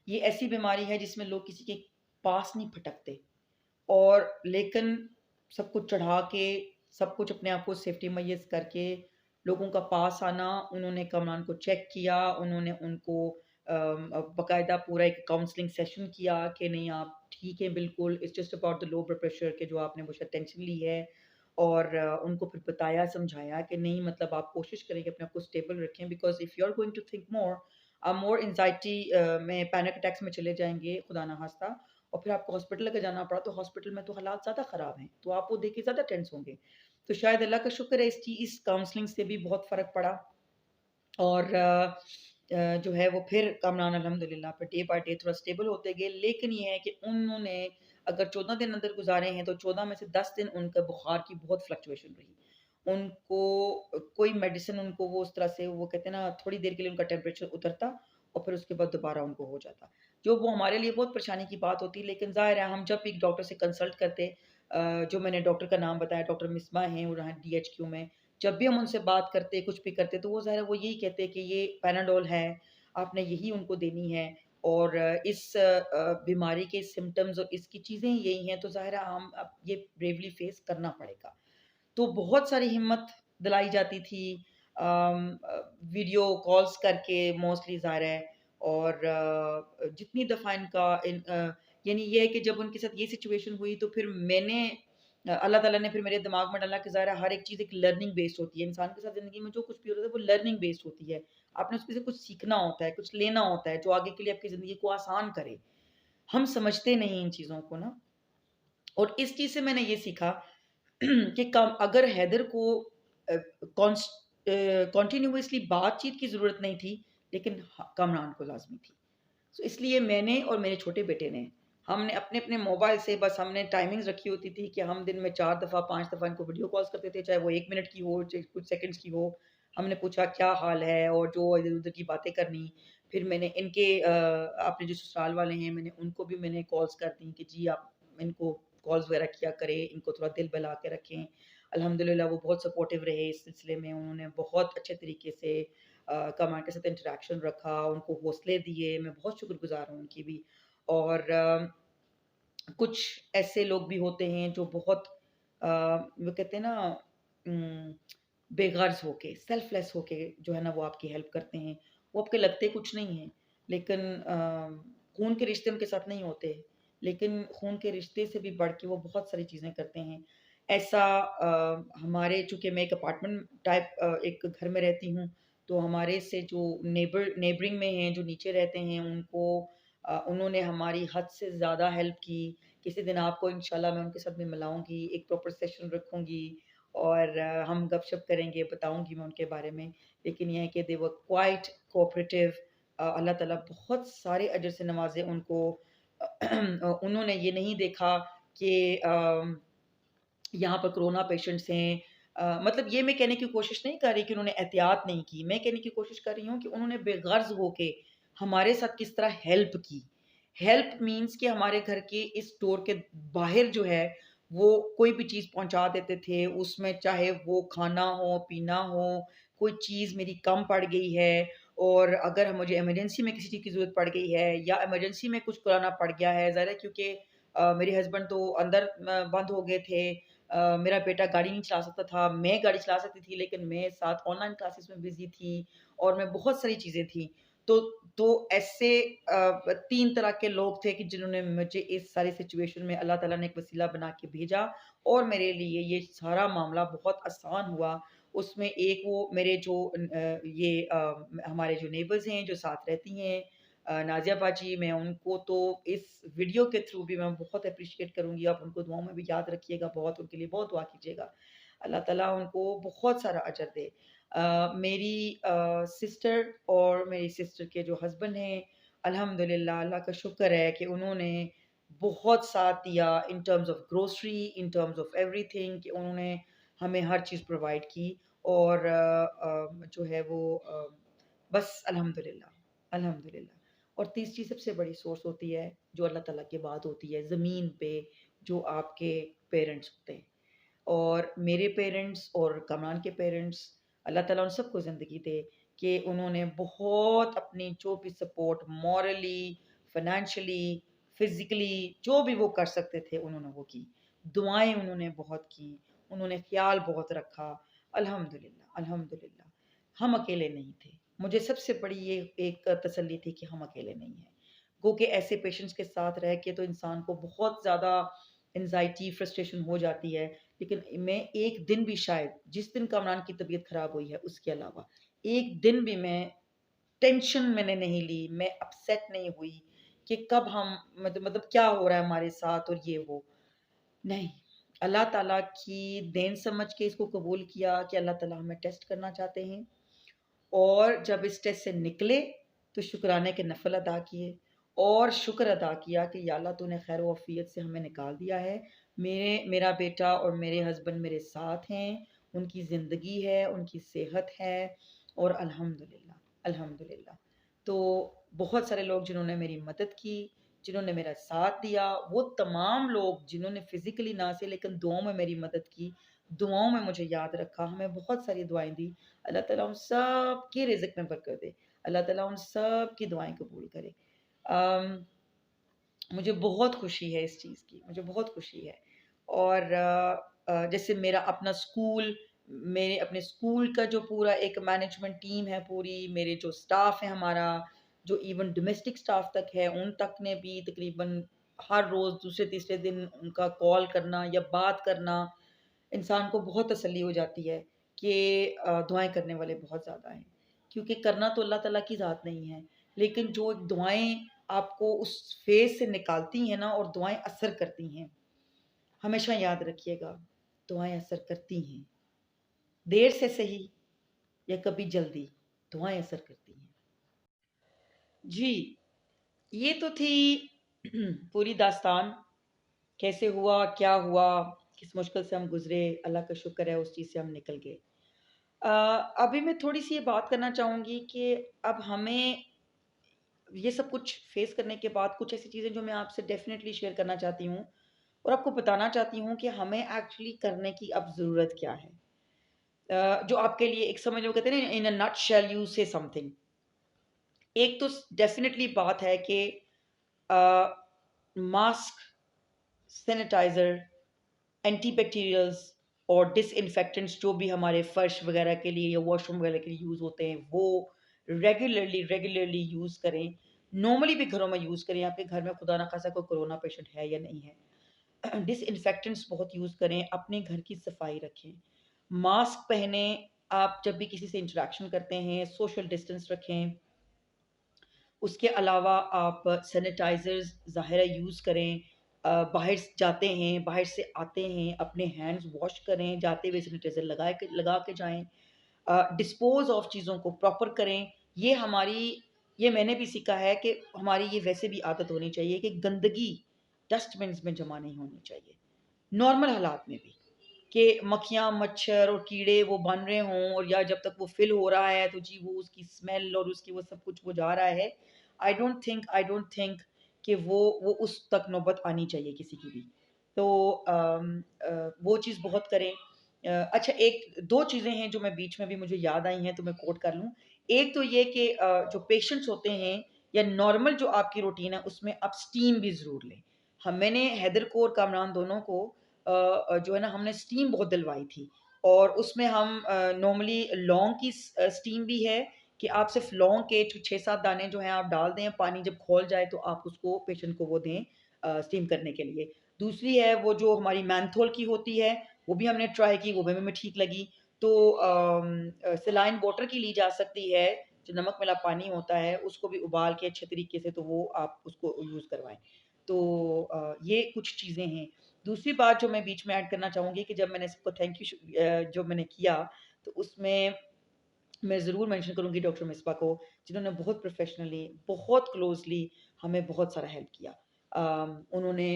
ये ऐसी बीमारी है जिसमें लोग किसी के पास नहीं फटकते और लेकिन सब कुछ चढ़ा के, सब कुछ अपने आप को सेफ्टी मैय्यस करके लोगों का पास आना, उन्होंने कमरान को चेक किया, उन्होंने उनको बाकायदा पूरा एक काउंसलिंग सेशन किया कि नहीं आप ठीक हैं बिल्कुल, it's just about the low blood pressure कि जो आपने वो शायद टेंशन ली है और उनको फिर बताया, समझाया कि नहीं मतलब आप कोशिश करें कि अपने आप को स्टेबल रखें because if you are going to think more आप मोर एंग्ज़ायटी में पैनिक अटैक्स में चले जाएँगे, खुदा ना खास्ता और फिर आपको हॉस्पिटल लेकर जाना पड़ा, तो हॉस्पिटल में तो हालात ज़्यादा ख़राब हैं, तो आप वो देख के ज़्यादा टेंस होंगे। तो शायद अल्लाह का शुक्र है इस काउंसलिंग से भी बहुत फ़र्क पड़ा। और जो है वो फिर कामरान अल्हम्दुलिल्लाह फिर डे बाय डे थोड़ा स्टेबल होते गए। लेकिन ये है कि उन्होंने अगर 14 दिन अंदर गुज़ारे हैं, तो 14 में से 10 दिन उनका बुखार की बहुत फ्लक्चुएशन रही। उनको कोई मेडिसिन उनको वो उस तरह से वो कहते हैं ना थोड़ी देर के लिए उनका टेम्परेचर उतरता और फिर उसके बाद दोबारा उनको हो जाता। जो वो हमारे लिए बहुत परेशानी की बात होती, लेकिन ज़ाहिर है हम जब एक डॉक्टर से कंसल्ट करते जो मैंने डॉक्टर का नाम बताया डॉक्टर मिस्बा हैं, वो रहा डीएचक्यू में। जब भी हम उनसे बात करते, कुछ भी करते, तो वो ज़ाहिर है वो यही कहते हैं कि ये पैनाडोल है, आपने यही उनको देनी है और इस बीमारी के सिम्पटम्स और इसकी चीज़ें यही हैं, तो ज़ाहिर है हम अब ये ब्रेवली फेस करना पड़ेगा। तो बहुत सारी हिम्मत दिलाई जाती थी वीडियो कॉल्स करके मोस्टली ज़ाहिर है और जितनी दफ़ा यानी ये है कि जब उनके साथ ये सिचुएशन हुई तो फिर मैंने अल्लाह ताला ने फिर मेरे दिमाग में डाला कि ज़ाहिर है हर एक चीज़ एक लर्निंग बेस्ड होती है। इंसान के साथ ज़िंदगी में जो कुछ भी होता है वो लर्निंग बेस्ड होती है। आपने उसमें से कुछ सीखना होता है, कुछ लेना होता है जो आगे के लिए आपकी ज़िंदगी को आसान करे। हम समझते नहीं इन चीज़ों को ना और इस चीज़ से मैंने ये सीखा कि कम अगर हैदर को कॉन्टिन्यूअसली बातचीत की ज़रूरत नहीं थी, लेकिन कामरान को लाज़मी थी। सो इसलिए मैंने और मेरे छोटे बेटे ने, हमने अपने-अपने मोबाइल से बस हमने टाइमिंग्स रखी होती थी कि हम दिन में 4 दफ़ा, 5 दफ़ा इनको वीडियो कॉल्स करते थे, चाहे वो 1 मिनट की हो, चाहे कुछ सेकंड्स की हो। हमने पूछा क्या हाल है और जो इधर-उधर की बातें करनी। फिर मैंने इनके अपने जो ससुराल वाले हैं, मैंने कॉल्स कर दी कि जी आप इनको कॉल्स वगैरह किया करें, इनको थोड़ा दिल बहला के रखें। अल्हम्दुलिल्लाह वो बहुत सपोर्टिव रहे इस सिलसिले में, उन्होंने बहुत अच्छे तरीके से कमांड के साथ इंटरैक्शन रखा, उनको हौसले दिए, मैं बहुत शुक्रगुज़ार हूँ उनकी भी। और कुछ ऐसे लोग भी होते हैं जो बहुत वो कहते हैं ना उम, बेग़र्ज़ होके, सेल्फ़लेस होके जो है ना वो आपकी हेल्प करते हैं। वो आपके लगते कुछ नहीं हैं, लेकिन खून के रिश्ते उनके साथ नहीं होते, लेकिन खून के रिश्ते से भी बढ़ के वो बहुत सारी चीज़ें करते हैं। ऐसा हमारे चूँकि मैं एक अपार्टमेंट टाइप एक घर में रहती हूँ, तो हमारे से जो नेबरिंग में हैं, जो नीचे रहते हैं, उन्होंने हमारी हद से ज़्यादा हेल्प की। किसी दिन आपको इंशाल्लाह मैं उनके साथ भी मिलाऊँगी, एक प्रॉपर सेशन रखूँगी और हम गपशप करेंगे, बताऊँगी मैं उनके बारे में। लेकिन ये है कि दे वर क्वाइट कोऑपरेटिव अल्लाह ताला बहुत सारे अजर से नवाज़े उनको। उन्होंने ये नहीं देखा कि यहाँ पर कोरोना पेशेंट्स हैं। मतलब ये मैं कहने की कोशिश नहीं कर रही कि उन्होंने एहतियात नहीं की। मैं कहने की कोशिश कर रही हूँ कि उन्होंने बेग़र्ज़ होके हमारे साथ किस तरह हेल्प की। हेल्प मीन्स कि हमारे घर के इस डोर के बाहर जो है, वो कोई भी चीज़ पहुँचा देते थे। उसमें चाहे वो खाना हो, पीना हो, कोई चीज़ मेरी कम पड़ गई है और अगर मुझे इमरजेंसी में किसी चीज़ की ज़रूरत पड़ गई है या इमरजेंसी में कुछ कराना पड़ गया है, ज़ाहिर है क्योंकि मेरे हस्बैंड तो अंदर बंद हो गए थे। मेरा बेटा गाड़ी नहीं चला सकता था, मैं गाड़ी चला सकती थी लेकिन मैं साथ ऑनलाइन क्लासेस में बिज़ी थी और मैं बहुत सारी चीज़ें थी। तो तो ऐसे 3 तरह के लोग थे कि जिन्होंने मुझे इस सारी सिचुएशन में अल्लाह ताला ने एक वसीला बना के भेजा और मेरे लिए ये सारा मामला बहुत आसान हुआ। उसमें एक वो मेरे जो हमारे जो नेबर्स हैं, जो साथ रहती हैं नाज़िया बाजी, मैं उनको तो इस वीडियो के थ्रू भी मैं बहुत एप्रिशिएट करूँगी। आप उनको दुआओं में भी याद रखिएगा बहुत, उनके लिए बहुत दुआ कीजिएगा। अल्लाह ताला उनको बहुत सारा अजर दे। मेरी सिस्टर और मेरी सिस्टर के जो हस्बैंड हैं, अल्हम्दुलिल्लाह अल्लाह का शुक्र है कि उन्होंने बहुत साथ दिया in terms of grocery, in terms of everything कि उन्होंने हमें हर चीज़ प्रोवाइड की और जो है वो बस अल्हम्दुलिल्लाह, अल्हम्दुलिल्लाह। और तीसरी सबसे बड़ी सोर्स होती है, जो अल्लाह ताला के बाद होती है, ज़मीन पे जो आपके पेरेंट्स होते हैं। और मेरे पेरेंट्स और कमरान के पेरेंट्स अल्लाह ताला उन सबको ज़िंदगी दे कि उन्होंने बहुत अपनी जो भी सपोर्ट मॉरली, फाइनेंशियली, फिज़िकली जो भी वो कर सकते थे उन्होंने वो की। दुआएँ उन्होंने बहुत की, उन्होंने ख़्याल बहुत रखा। अल्हम्दुलिल्लाह, अल्हम्दुलिल्लाह। हम अकेले नहीं थे। मुझे सबसे बड़ी ये एक तसल्ली थी कि हम अकेले नहीं हैं। गो के ऐसे पेशेंट्स के साथ रह के तो इंसान को बहुत ज़्यादा एंग्ज़ायटी, फ्रस्ट्रेशन हो जाती है। लेकिन मैं एक दिन भी शायद जिस दिन कामरान की तबीयत ख़राब हुई है उसके अलावा, एक दिन भी मैं टेंशन मैंने नहीं ली, मैं अपसेट नहीं हुई कि कब हम मतलब क्या हो रहा है हमारे साथ और ये वो। नहीं, अल्लाह ताला की देन समझ के इसको कबूल किया कि अल्लाह ताला हमें टेस्ट करना चाहते हैं, और जब इस टेस्ट से निकले तो शुक्राने के नफल अदा किए और शुक्र अदा किया कि या अल्लाह तूने खैर वफ़ियत से हमें निकाल दिया है। मेरा बेटा और मेरे हस्बैंड मेरे साथ हैं, उनकी ज़िंदगी है, उनकी सेहत है, और अल्हम्दुलिल्लाह, अल्हम्दुलिल्लाह। तो बहुत सारे लोग जिन्होंने मेरी मदद की, जिन्होंने मेरा साथ दिया, वो तमाम लोग जिन्होंने फ़िज़िकली ना सही लेकिन दुआओं में मेरी मदद की, दुआओं में मुझे याद रखा, हमें बहुत सारी दुआएँ दी। अल्लाह ताला उन सब की रिज़्क़ में बरकत दे। अल्लाह ताला उन सब की दुआएँ कबूल करे। अम, मुझे बहुत खुशी है इस चीज़ की, मुझे बहुत खुशी है। और जैसे मेरा अपना स्कूल, मेरे अपने स्कूल का जो पूरा एक मैनेजमेंट टीम है पूरी, मेरे जो स्टाफ़ है हमारा, जो इवन डोमेस्टिक स्टाफ़ तक है, उन तक ने भी तकरीबन हर रोज़ दूसरे-तीसरे दिन उनका कॉल करना या बात करना, इंसान को बहुत तसल्ली हो जाती है कि दुआएँ करने वाले बहुत ज़्यादा हैं। क्योंकि करना तो अल्लाह ताला की ज़ात नहीं है, लेकिन जो दुआएँ आपको उस फ़ेज़ से निकालती हैं ना, और दुआएँ असर करती हैं। हमेशा याद रखिएगा, दुआएँ असर करती हैं। देर से सही या कभी जल्दी, दुआएँ असर करती हैं। जी, ये तो थी पूरी दास्तान, कैसे हुआ, क्या हुआ, किस मुश्किल से हम गुज़रे, अल्लाह का शुक्र है उस चीज़ से हम निकल गए। अ, अभी मैं थोड़ी-सी ये बात करना चाहूँगी कि अब हमें ये सब कुछ फेस करने के बाद कुछ ऐसी चीज़ें जो मैं आपसे डेफ़िनेटली शेयर करना चाहती हूँ और आपको बताना चाहती हूँ कि हमें एक्चुअली करने की अब ज़रूरत क्या है। जो आपके लिए एक समझ लो, कहते हैं ना, in a nutshell you say something. एक तो डेफ़िनेटली बात है कि अ, मास्क, सैनिटाइज़र, एंटीबैक्टीरियल्स और डिसइन्फेक्टेंट्स जो भी हमारे फर्श वगैरह के लिए या वॉशरूम वगैरह के लिए यूज़ होते हैं, वो रेगुलरली यूज़ करें। नॉर्मली भी घरों में यूज़ करें, आपके घर में खुदा ना ख़ास्ता कोई कोरोना पेशेंट है या नहीं है। डिसइन्फेक्टेंट्स बहुत यूज़ करें, अपने घर की सफाई रखें, मास्क पहनें, आप जब भी किसी से इंटरैक्शन करते हैं, सोशल डिस्टेंस रखें। उसके अलावा आप सैनिटाइज़र्स ज़ाहिर है यूज़ करें। बाहर जाते हैं, बाहर से आते हैं, अपने हैंड्स वॉश करें, जाते हुए सैनिटाइज़र लगा के जाएँ। डिस्पोज़ ऑफ चीज़ों को प्रॉपर करें। ये हमारी ये मैंने भी सीखा है कि हमारी ये वैसे भी आदत होनी चाहिए कि गंदगी डस्टबिन्स में जमा नहीं होनी चाहिए, नॉर्मल हालात में भी। कि मक्खियाँ, मच्छर और कीड़े वो बन रहे हों, और या जब तक वो फ़िल हो रहा है तो जी वो उसकी स्मेल और उसकी वो सब कुछ वो जा रहा है। आई डोंट थिंक कि वो उस तक नौबत आनी चाहिए किसी की भी। तो वो चीज़ बहुत करें। अच्छा, 1-2 चीज़ें हैं जो मैं बीच में भी मुझे याद आई हैं तो मैं कोट कर लूँ। एक तो ये कि जो पेशेंट्स होते हैं या नॉर्मल जो आपकी रूटीन है उसमें आप स्टीम भी ज़रूर लें। मैंने हैदर को और कामरान दोनों को जो है ना, हमने स्टीम बहुत दिलवाई थी, और उसमें हम नॉर्मली लौंग की स्टीम भी है कि आप सिर्फ़ लौंग के 6-7 दाने जो हैं आप डाल दें, पानी जब खौल जाए तो आप उसको पेशेंट को वो दें स्टीम करने के लिए। दूसरी है वो जो हमारी मेंथोल की होती है, वो भी हमने ट्राई की, वो भी हमें ठीक लगी। तो सलाइन वाटर की ली जा सकती है, जो नमक मिला पानी होता है, उसको भी उबाल के अच्छे तरीके से तो वो आप उसको यूज़ करवाएँ। तो ये कुछ चीज़ें हैं। दूसरी बात जो मैं बीच में ऐड करना चाहूँगी कि जब मैंने सबको जो मैंने किया, तो उसमें मैं ज़रूर मेंशन करूँगी डॉक्टर मिस्बा को, जिन्होंने बहुत प्रोफ़ेशनली, बहुत क्लोज़ली हमें बहुत सारा हेल्प किया। उन्होंने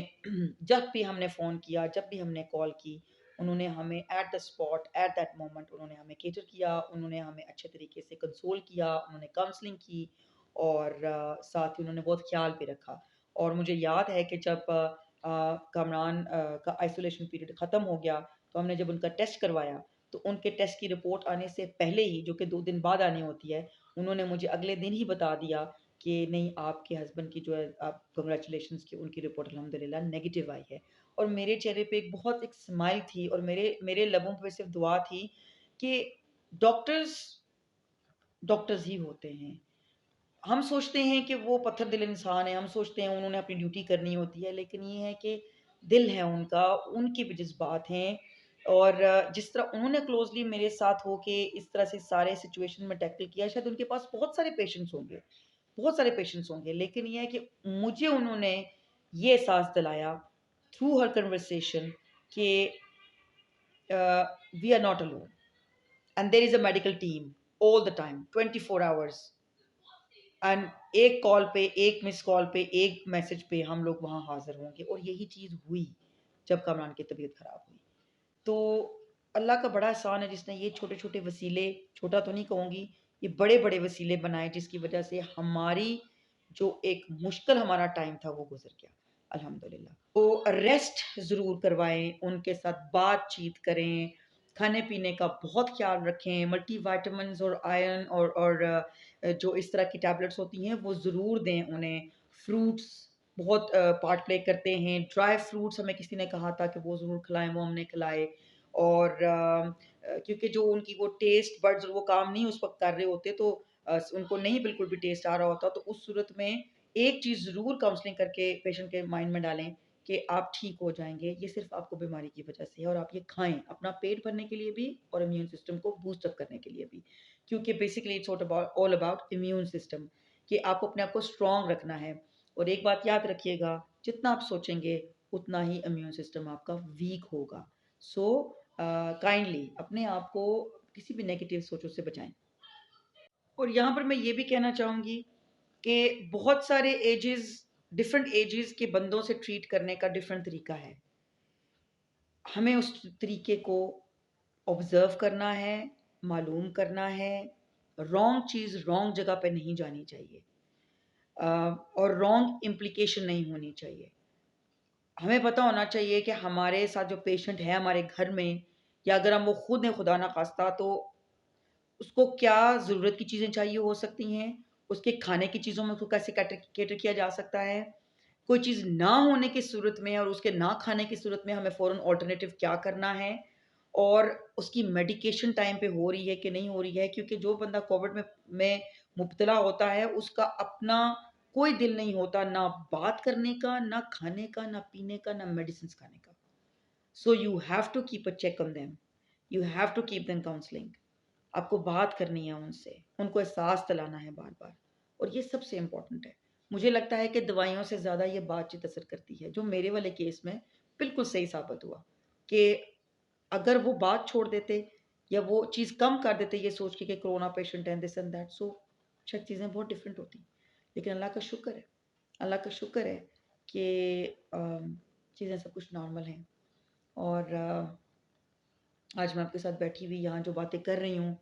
जब भी हमने फ़ोन किया, जब भी हमने कॉल की, उन्होंने हमें at the spot, at that moment उन्होंने हमें कैटर किया, उन्होंने हमें अच्छे तरीके से कंसोल किया, उन्होंने काउंसलिंग की, और साथ ही उन्होंने बहुत ख़्याल भी रखा। और मुझे याद है कि जब कामरान का आइसोलेशन पीरियड ख़त्म हो गया, तो हमने जब उनका टेस्ट करवाया, तो उनके टेस्ट की रिपोर्ट आने से पहले ही, जो कि 2 दिन बाद आनी होती है, उन्होंने मुझे अगले दिन ही बता दिया कि नहीं, आपके हस्बैंड की जो है, आप कांग्रेचुलेशंस कि उनकी रिपोर्ट अल्हम्दुलिल्लाह नेगेटिव आई है। और मेरे चेहरे पे एक स्माइल थी, और मेरे मेरे लबों पे सिर्फ़ दुआ थी कि डॉक्टर्स डॉक्टर्स ही होते हैं। हम सोचते हैं कि वो पत्थर दिल इंसान है, हम सोचते हैं उन्होंने अपनी ड्यूटी करनी होती है, लेकिन ये है कि दिल है उनका, उनके भी जज़्बात हैं। और जिस तरह उन्होंने क्लोज़ली मेरे साथ होके इस तरह से सारे सिचुएशन में टैकल किया, शायद उनके पास बहुत सारे पेशेंट्स होंगे। बहुत सारे पेशेंट्स होंगे, लेकिन ये है कि मुझे उन्होंने ये एहसास दिलाया थ्रू हर कन्वर्सेशन कि we are not alone and there is a medical team all the time 24 hours, and एक कॉल पे, एक मिस कॉल पे, एक मैसेज पे हम लोग वहाँ हाजिर होंगे। और यही चीज़ हुई जब कामरान की तबीयत ख़राब हुई। तो अल्लाह का बड़ा एहसान है जिसने ये छोटे-छोटे वसीले, छोटा तो नहीं कहूँगी, ये बड़े-बड़े वसीले बनाए जिसकी वजह से हमारी जो एक मुश्किल हमारा टाइम था वो गुज़र गया, अल्हम्दुलिल्लाह। तो रेस्ट ज़रूर करवाएँ, उनके साथ बातचीत करें, खाने-पीने का बहुत ख़्याल रखें, मल्टीविटामिन्स और आयरन और जो इस तरह की टैबलेट्स होती हैं वो ज़रूर दें उन्हें। फ्रूट्स बहुत पार्ट प्ले करते हैं। ड्राई फ्रूट्स हमें किसी ने कहा था कि वो ज़रूर खिलाएँ, वो हमने खिलाए। और क्योंकि जो उनकी वो टेस्ट बड्स वो काम नहीं उस वक़्त कर रहे होते, तो उनको नहीं बिल्कुल भी टेस्ट आ रहा होता, तो उस सूरत में एक चीज़ ज़रूर काउंसलिंग करके पेशेंट के माइंड में डालें कि आप ठीक हो जाएँगे, ये सिर्फ़ आपको बीमारी की वजह से है और आप ये खाएँ, अपना पेट भरने के लिए भी और इम्यून सिस्टम को बूस्ट अप करने के लिए भी। क्योंकि basically it's all about immune system, कि आपको अपने आप को स्ट्रॉन्ग रखना है। और एक बात याद रखिएगा, जितना आप सोचेंगे उतना ही इम्यून सिस्टम आपका वीक होगा। सो काइंडली अपने आप को किसी भी नेगेटिव सोचों से बचाएँ। और यहाँ पर मैं ये भी कहना चाहूँगी कि बहुत सारे डिफरेंट एजेस के बंदों से ट्रीट करने का डिफरेंट तरीका है। हमें उस तरीके को ऑब्जर्व करना है, मालूम करना है। रॉन्ग चीज़ रॉन्ग जगह पे नहीं जानी चाहिए, और रॉन्ग इम्प्लीकेशन नहीं होनी चाहिए। हमें पता होना चाहिए कि हमारे साथ जो पेशेंट है हमारे घर में, या अगर हम वो खुद हैं खुदा ना खास्ता, तो उसको क्या ज़रूरत की चीज़ें चाहिए हो सकती हैं, उसके खाने की चीज़ों में उसको कैसे कैटर किया जा सकता है। कोई चीज़ ना होने की सूरत में और उसके ना खाने की सूरत में हमें फ़ौरन अल्टरनेटिव क्या करना है, और उसकी मेडिकेशन टाइम पे हो रही है कि नहीं हो रही है। क्योंकि जो बंदा कोविड में मुब्तला होता है, उसका अपना कोई दिल नहीं होता, ना बात करने का, ना खाने का, ना पीने का, ना मेडिसिन्स खाने का। So you have to keep a check on them, you have to keep them counselling. आपको बात करनी है उनसे, उनको एहसास दिलाना है बार-बार, और ये सबसे इम्पोर्टेंट है। मुझे लगता है कि दवाइयों से ज़्यादा ये बातचीत असर करती है, जो मेरे वाले केस में बिल्कुल सही साबित हुआ कि अगर वो बात छोड़ देते या वो चीज़ कम कर देते ये सोच के कि कोरोना पेशेंट है, दिस एंड दैट, सो शायद चीज़ें बहुत डिफरेंट होती। लेकिन अल्लाह का शुक्र है, अल्लाह का शुक्र है कि चीज़ें सब कुछ नॉर्मल हैं। और आज मैं आपके साथ बैठी हुई यहाँ जो बातें कर रही हूँ,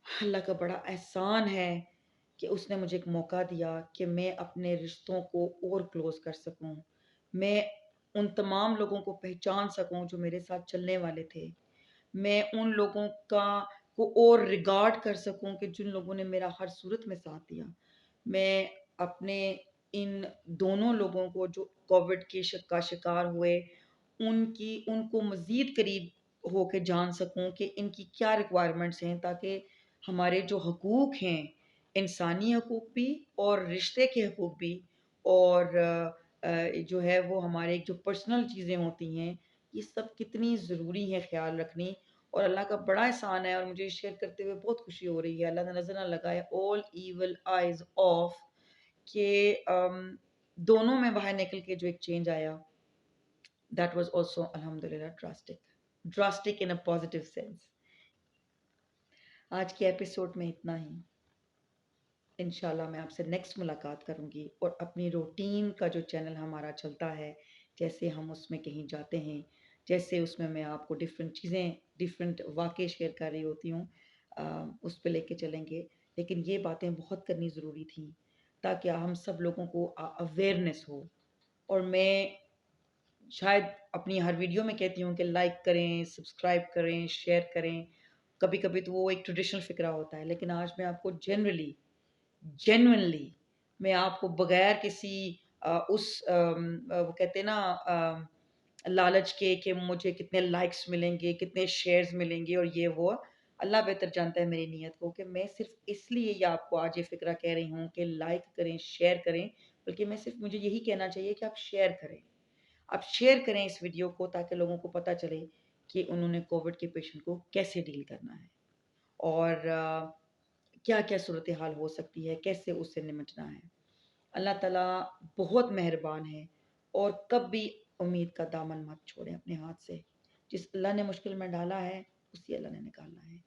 अल्लाह का बड़ा एहसान है कि उसने मुझे एक मौका दिया कि मैं अपने रिश्तों को और क्लोज़ कर सकूँ। मैं उन तमाम लोगों को पहचान सकूँ जो मेरे साथ चलने वाले थे। मैं उन लोगों का को और रिगार्ड कर सकूँ कि जिन लोगों ने मेरा हर सूरत में साथ दिया। मैं अपने इन दोनों लोगों को जो कोविड के का शिकार हुए, उनको मज़ीद करीब होके जान सकूँ कि इनकी क्या रिक्वायरमेंट्स हैं, ताकि हमारे जो हकूक़ हैं, इंसानी हकूक़ भी और रिश्ते के हकूक़ भी, और जो है वो हमारे जो पर्सनल चीज़ें होती हैं, ये सब कितनी ज़रूरी है ख़्याल रखनी। और अल्लाह का बड़ा एहसान है और मुझे शेयर करते हुए बहुत खुशी हो रही है। अल्लाह ने नज़र ना लगाए ऑल ईविल आइज़ ऑफ, कि दोनों में बाहर निकल के जो एक चेंज आया, दैट वाज़ ऑल्सो अल्हम्दुलिल्लाह drastic in a positive sense. आज के एपिसोड में इतना ही। इंशाल्लाह मैं आपसे नेक्स्ट मुलाकात करूँगी, और अपनी रूटीन का जो चैनल हमारा चलता है, जैसे हम उसमें कहीं जाते हैं, जैसे उसमें मैं आपको डिफरेंट चीज़ें, डिफरेंट वाक़े शेयर कर रही होती हूँ, उस पे लेके चलेंगे। लेकिन ये बातें बहुत करनी ज़रूरी थी ताकि हम सब लोगों को अवेयरनेस हो। और मैं शायद अपनी हर वीडियो में कहती हूँ कि लाइक करें, सब्सक्राइब करें, शेयर करें। कभी-कभी तो वो एक ट्रेडिशनल फ़िक्रा होता है, लेकिन आज मैं आपको जेन्युइनली मैं आपको बगैर किसी वो कहते हैं ना, लालच के कि मुझे कितने लाइक्स मिलेंगे, कितने शेयर्स मिलेंगे और ये वो, अल्लाह बेहतर जानता है मेरी नीयत को, कि मैं सिर्फ़ इसलिए ये आपको आज ये फ़िक्रा कह रही हूँ कि लाइक करें, शेयर करें, बल्कि मैं सिर्फ़ मुझे यही कहना चाहिए कि आप शेयर करें। आप शेयर करें इस वीडियो को, ताकि लोगों को पता चले कि उन्होंने कोविड के पेशेंट को कैसे डील करना है। और क्या-क्या सूरत हाल हो सकती है, कैसे उससे निपटना है। अल्लाह ताला बहुत मेहरबान है और कभी उम्मीद का दामन मत छोड़ें अपने हाथ से। जिस अल्लाह ने मुश्किल में डाला है, उसी अल्लाह ने निकालना है।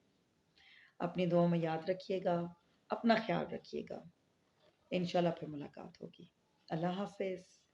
अपनी दुआओं में याद रखिएगा, अपना ख़्याल रखिएगा। इंशाल्लाह फिर मुलाकात होगी। अल्लाह हाफ़िज़।